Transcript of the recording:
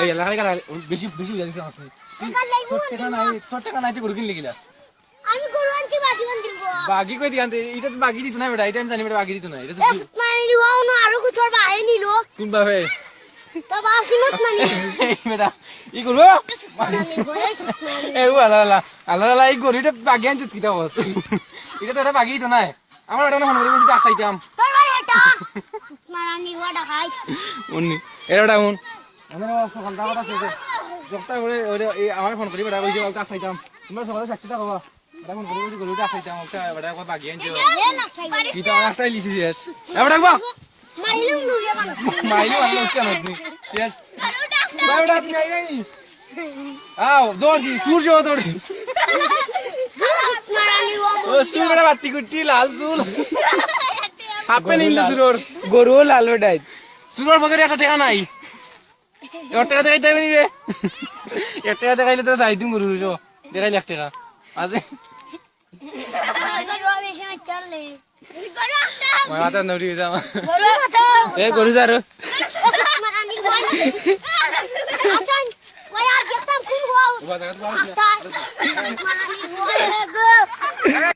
এই এলাকায় কারা বেশি বেশি জানিস আপনি তোর টাকা নাই তো গরু কিনলে গিলা আমি গরু আনছি বাকি বান্ধিব বাকি কই দিয়ান্তে এটা তো বাকি দিত না বেটা এটা আমি জানি বেটা বাকি দিত না এটা তো মানে নিবাও না আরো কুছর বাহে নিলো কোন ভাবে তো বাসিনস না নি এই বেটা ই গরু এই আলা আলা আলা আলা এই গরুটা বাকি আনছিস কিটা বস এটা তো এটা বাকি দিত না আমার এটা না মনে করি বলছি ডাক্তাইতাম তোর ভাই এটা মারানি ওয়াটা খাই উনি এরাটা উন মানে সকাল দাওয়াটা শেষে সপ্তাহ করে এই আমার ফোন করি বেটা কইছে ডাক্তাইতাম তোমরা সকালে চাকরিটা হবা এটা ফোন করি বলছি গরুটা ডাক্তাইতাম একটা বেটা কই বাকি আনছো কিটা একটাই লিসি শেষ এবার ডাকবা মাইলুম দুইয়া বানছি মাইলু আমি হচ্ছে না তুমি শেষ বেটা তুমি আই নাই আও দৌড়ছি সূর্য দৌড়ছি মারানি ও সূর্যটা বাতি কুটি লাল চুল হাপে নিল সুরর গরু লাল বেটাই সুরর পকেটে একটা টাকা নাই এবার টাকা দেখাইতে হবে রে এক টাকা দেখাইলে তো চাই দিম গরু দেখাইলে 1 টাকা আছে গরু বেশি না চলে গরু একটা মাথা নড়ি যাও গরু একটা এ গরু যারো মারানি ওয়ান আচ্ছা ওই আগে একটা কোন হওয়া বাবা দেখা মারানি ওয়ান